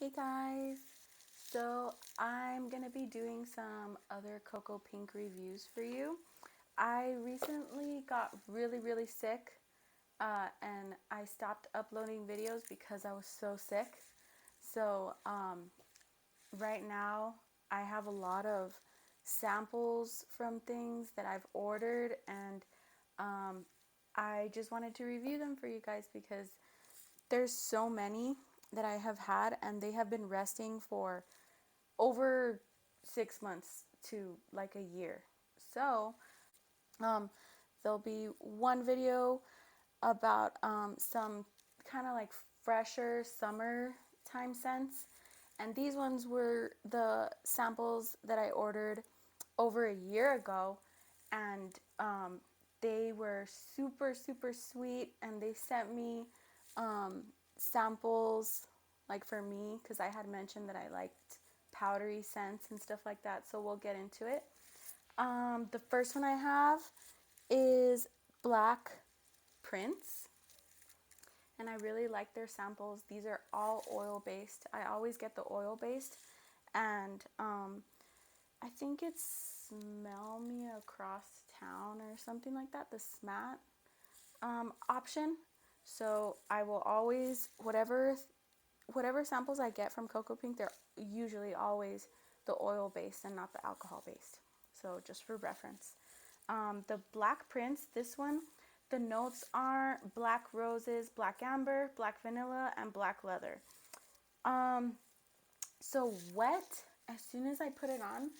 Hey guys, so I'm gonna be doing some other Cocoa Pink reviews for you. I recently got really sick and I stopped uploading videos because I was so sick. So right now I have a lot of samples from things that I've ordered, and I just wanted to review them for you guys because there's so many that I have had and they have been resting for over 6 months to like a year. So um, there'll be one video about some kind of like fresher summertime scents. And these ones were the samples that I ordered over a year ago. And they were super sweet. And they sent me samples like for me because I had mentioned that I liked powdery scents and stuff like that. So we'll get into it. The first one I have is Black Prince, and I really like their samples. These are all oil based. I always get the oil based, and I think it's Smell Me Across Town or something like that, the SMAT option. So I will always, whatever samples I get from Cocoa Pink, they're usually always the oil based and not the alcohol based. So just for reference. The Black Prince, this one, the notes are black roses, black amber, black vanilla, and black leather. Um, so wet, as soon as I put it on,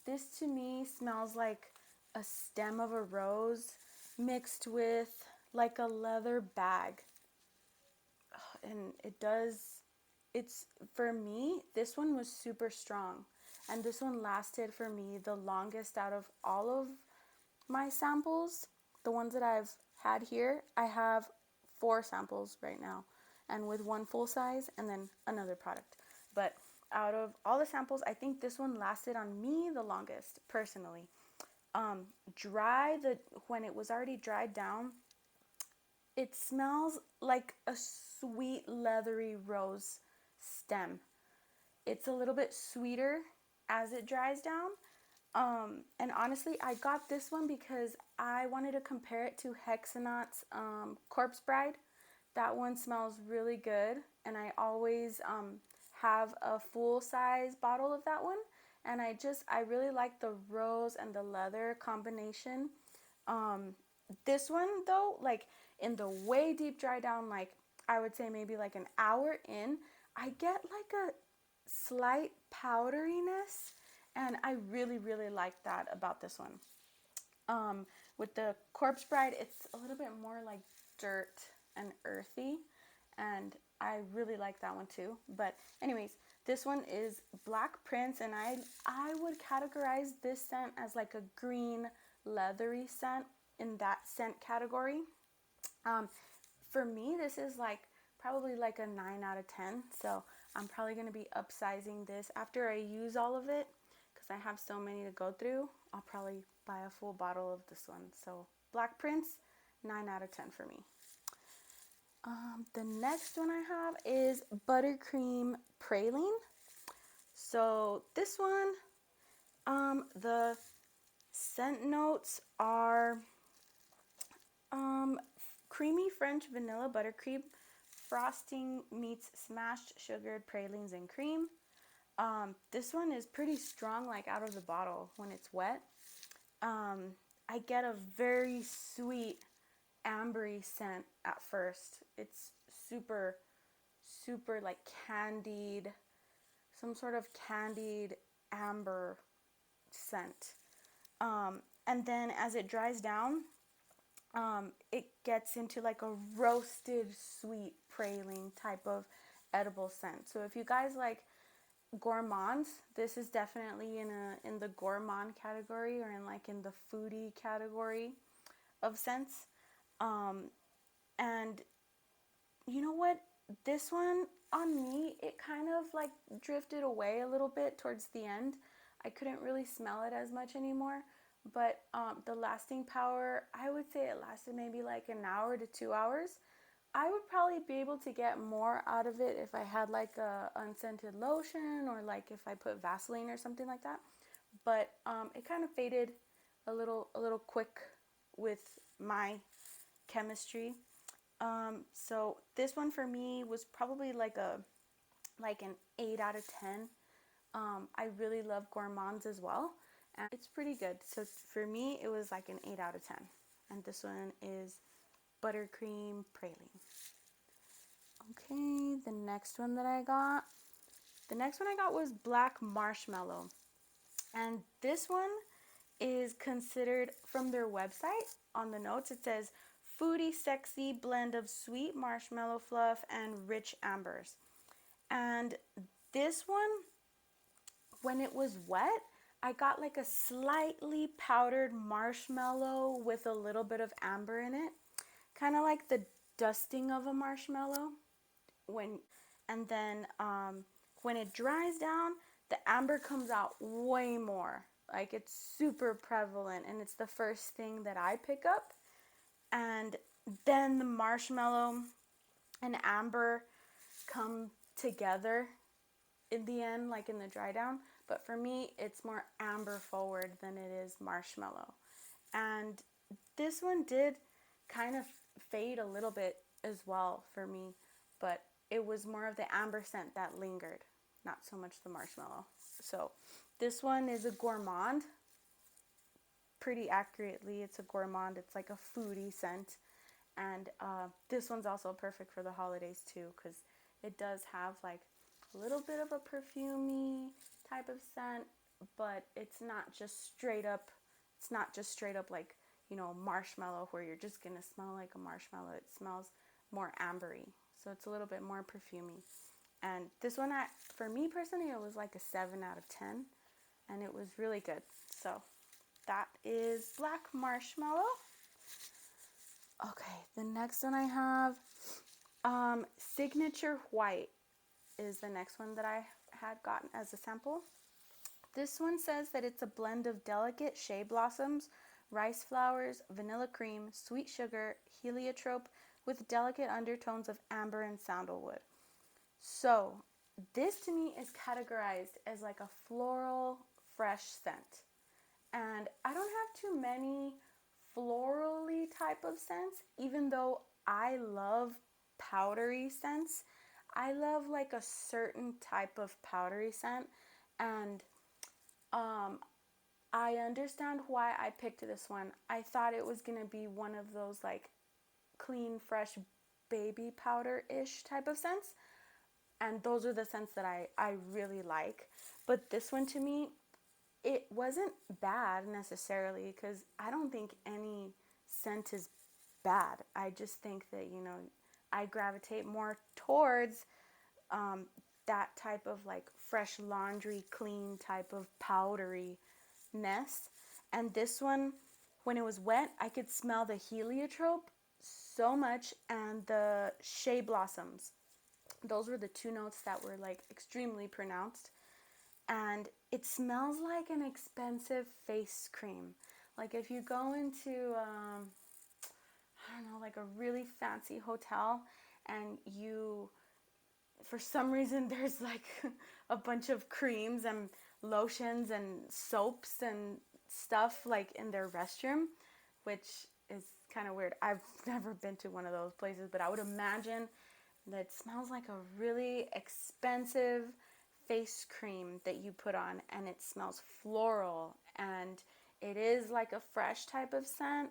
this to me smells like a stem of a rose mixed with like a leather bag. And it's, for me, this one was super strong. And this one lasted for me the longest out of all of my samples. The ones that I've had here, I have 4 samples right now, and with one full size and then another product. But out of all the samples, I think this one lasted on me the longest personally. Um, when it was already dried down, it smells like a sweet leathery rose stem. It's a little bit sweeter as it dries down. And honestly, I got this one because I wanted to compare it to Hexanaut's Corpse Bride. That one smells really good, and I always have a full size bottle of that one. And I really like the rose and the leather combination. Um, this one though, like in the way deep dry down, like I would say maybe like an hour in, I get like a slight powderiness, and I really like that about this one. With the Corpse Bride, it's a little bit more like dirt and earthy, and I really like that one too. But anyways, this one is Black Prince, and I would categorize this scent as like a green leathery scent in that scent category. Um, for me, this is like probably like a 9 out of 10. So I'm probably going to be upsizing this after I use all of it because I have so many to go through. I'll probably buy a full bottle of this one. So Black Prince, 9 out of 10 for me. The next one I have is Buttercream Praline. So this one, the scent notes are creamy French vanilla buttercream frosting meets smashed sugared pralines and cream. This one is pretty strong, like out of the bottle when it's wet. I get a very sweet ambery scent at first. It's super like candied, some sort of candied amber scent. And then as it dries down, it gets into like a roasted sweet praline type of edible scent. So if you guys like gourmands, this is definitely in the gourmand category, or in the foodie category of scents. And you know what? This one on me, it kind of like drifted away a little bit towards the end. I couldn't really smell it as much anymore. But the lasting power, I would say it lasted maybe like an hour to 2 hours. I would probably be able to get more out of it if I had like a unscented lotion or like if I put Vaseline or something like that. But it kind of faded a little quick with my chemistry. So this one for me was probably like an 8 out of 10. I really love gourmands as well, and it's pretty good. So for me, it was like an 8 out of 10. And this one is buttercream praline. Okay, the next one I got was black marshmallow, and this one is considered from their website. On the notes, it says foodie sexy blend of sweet marshmallow fluff and rich ambers. And this one, when it was wet, I got like a slightly powdered marshmallow with a little bit of amber in it, kind of like the dusting of a marshmallow. When and then when it dries down, the amber comes out way more. Like it's super prevalent, and it's the first thing that I pick up. And then the marshmallow and amber come together in the end, like in the dry down. But for me, it's more amber forward than it is marshmallow. And this one did kind of fade a little bit as well for me, but it was more of the amber scent that lingered, not so much the marshmallow. So this one is a gourmand. Pretty accurately, it's a gourmand. It's like a foodie scent. And this one's also perfect for the holidays too, because it does have like a little bit of a perfumey type of scent, but it's not just straight up like, marshmallow where you're just gonna smell like a marshmallow. It smells more ambery, so it's a little bit more perfumey. And this one, for me personally, it was like a 7 out of 10, and it was really good. So that is black marshmallow. Okay, the next one I have, Signature White is the next one that I had gotten as a sample. This one says that it's a blend of delicate shea blossoms, rice flowers, vanilla cream, sweet sugar, heliotrope, with delicate undertones of amber and sandalwood. So, this to me is categorized as like a floral, fresh scent. And I don't have too many florally type of scents, even though I love powdery scents. I love like a certain type of powdery scent, and um, I understand why I picked this one. I thought it was gonna be one of those like clean, fresh baby powder ish type of scents, and those are the scents that I really like. But this one to me, it wasn't bad necessarily, because I don't think any scent is bad. I just think that, I gravitate more towards um, that type of like fresh laundry, clean type of powdery ness. And this one, when it was wet, I could smell the heliotrope so much and the shea blossoms. Those were the two notes that were like extremely pronounced. And it smells like an expensive face cream. Like if you go into, I don't know, like a really fancy hotel, and for some reason, there's like a bunch of creams and lotions and soaps and stuff like in their restroom, which is kind of weird. I've never been to one of those places, but I would imagine that it smells like a really expensive face cream that you put on, and it smells floral, and it is like a fresh type of scent,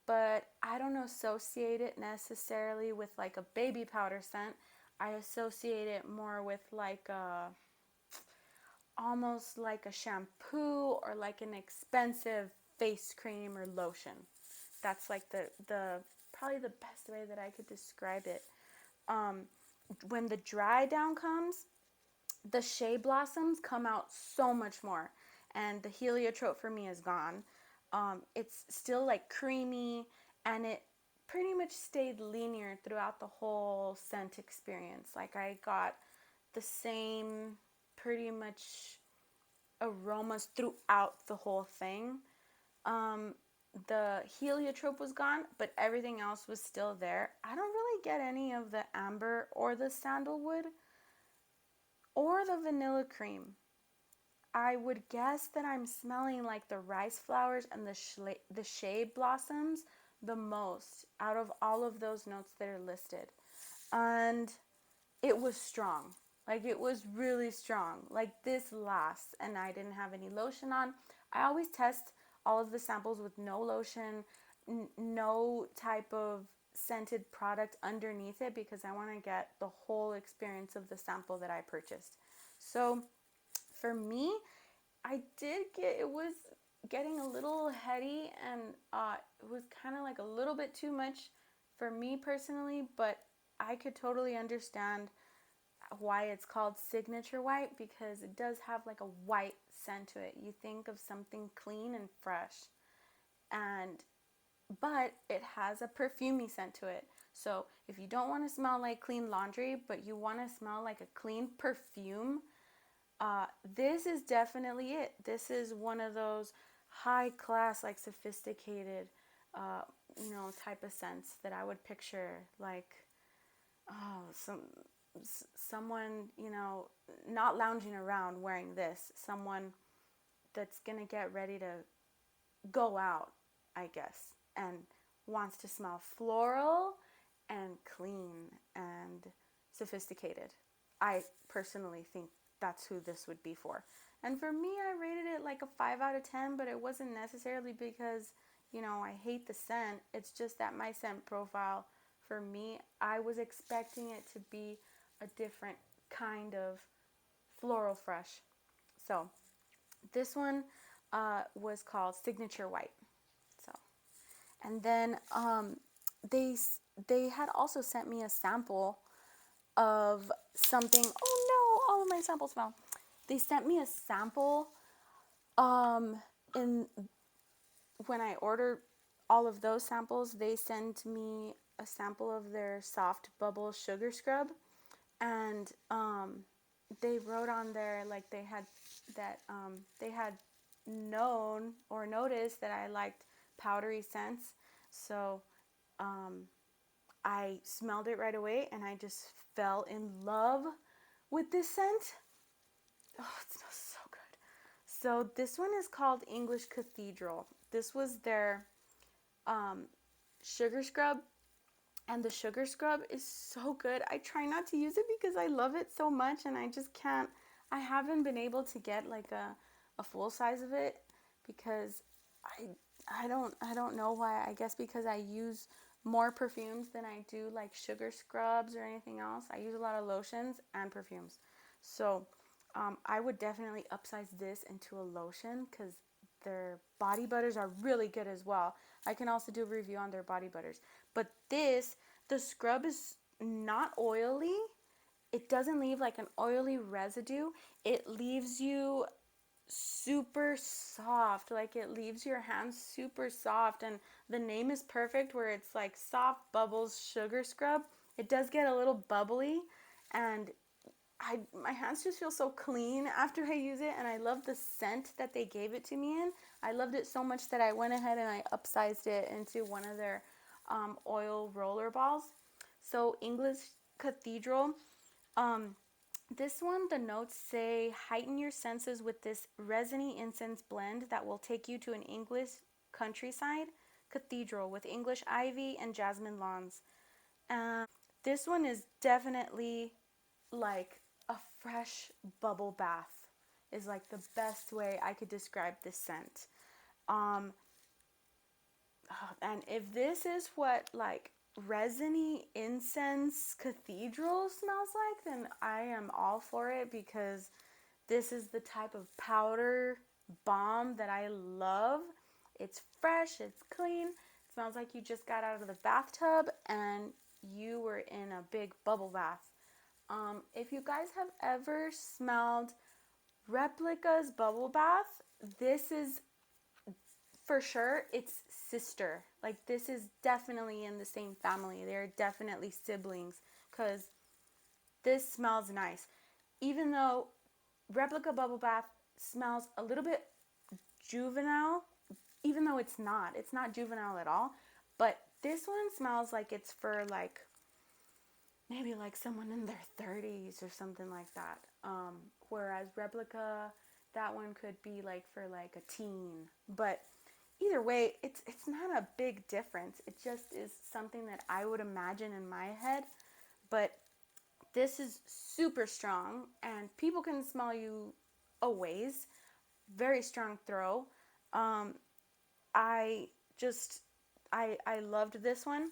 but I don't associate it necessarily with like a baby powder scent. I associate it more with like almost like a shampoo or like an expensive face cream or lotion. That's like the probably the best way that I could describe it. Um, when the dry down comes, the shea blossoms come out so much more, and the heliotrope for me is gone. It's still like creamy, and it pretty much stayed linear throughout the whole scent experience. Like I got the same pretty much aromas throughout the whole thing. the heliotrope was gone, but everything else was still there. I don't really get any of the amber or the sandalwood or the vanilla cream. I would guess that I'm smelling like the rice flowers and the shade blossoms the most out of all of those notes that are listed. And it was strong. Like it was really strong. Like this lasts, and I didn't have any lotion on. I always test all of the samples with no lotion, no type of scented product underneath it because I want to get the whole experience of the sample that I purchased. So for me, I did get it was getting a little heady, and it was kind of like a little bit too much for me personally, but I could totally understand why it's called signature white because it does have like a white scent to it. You think of something clean and fresh, and but it has a perfumey scent to it. So if you don't want to smell like clean laundry, but you want to smell like a clean perfume, this is definitely it. This is one of those high class, like sophisticated, uh, type of scents that I would picture, like someone, not lounging around wearing this. Someone that's gonna get ready to go out, I guess, and wants to smell floral and clean and sophisticated. I personally think that's who this would be for. And for me, I rated it like a 5 out of 10, but it wasn't necessarily because, I hate the scent. It's just that my scent profile, for me, I was expecting it to be a different kind of floral fresh. So this one was called Signature White. So, and then they they had also sent me a sample of something. Oh no, all of my samples fell. They sent me a sample um, in when I ordered all of those samples. They sent me a sample of their soft bubble sugar scrub, and they wrote on there like they had known or noticed that I liked powdery scents. So um, I smelled it right away and I just fell in love with this scent. Oh, it smells so good. So this one is called English Cathedral. This was their um, sugar scrub, and the sugar scrub is so good. I try not to use it because I love it so much, and I just can't. I haven't been able to get like a full size of it because I I don't know why. I guess because I use more perfumes than I do like sugar scrubs or anything else. I use a lot of lotions and perfumes. So I would definitely upsize this into a lotion because their body butters are really good as well. I can also do a review on their body butters. But the scrub is not oily. It doesn't leave like an oily residue. It leaves you super soft. Like it leaves your hands super soft. And the name is perfect where it's like soft bubbles sugar scrub. It does get a little bubbly, and my hands just feel so clean after I use it, and I love the scent that they gave it to me in. I loved it so much that I went ahead and I upsized it into one of their oil roller balls. So English Cathedral, um, this one, the notes say heighten your senses with this resiny incense blend that will take you to an English countryside cathedral with English ivy and jasmine lawns. This one is definitely like a fresh bubble bath, is like the best way I could describe this scent. Um, and if this is what like resiny incense cathedral smells like, then I am all for it because this is the type of powder bomb that I love. It's fresh, it's clean, it smells like you just got out of the bathtub and you were in a big bubble bath. If you guys have ever smelled Replica's bubble bath, this is for sure its sister. Like this is definitely in the same family. They're definitely siblings because this smells nice. Even though Replica bubble bath smells a little bit juvenile, even though it's not juvenile at all. But this one smells like it's for like maybe like someone in their 30s or something like that. Whereas replica, that one could be like for like a teen. But either way, it's not a big difference. It just is something that I would imagine in my head. But this is super strong, and people can smell you a ways. Very strong throw. Um, I just I loved this one,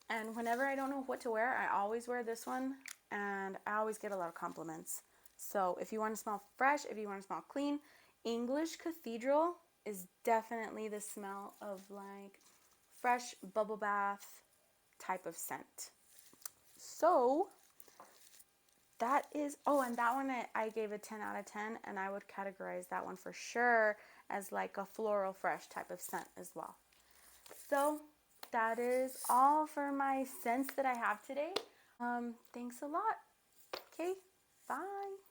and whenever I don't know what to wear, I always wear this one, and I always get a lot of compliments. So if you want to smell fresh, if you want to smell clean, English Cathedral is definitely the smell of like fresh bubble bath type of scent. So that is, oh, and that one I gave a 10 out of 10, and I would categorize that one for sure as like a floral fresh type of scent as well. So that is all for my scents that I have today. Thanks a lot. Okay, bye.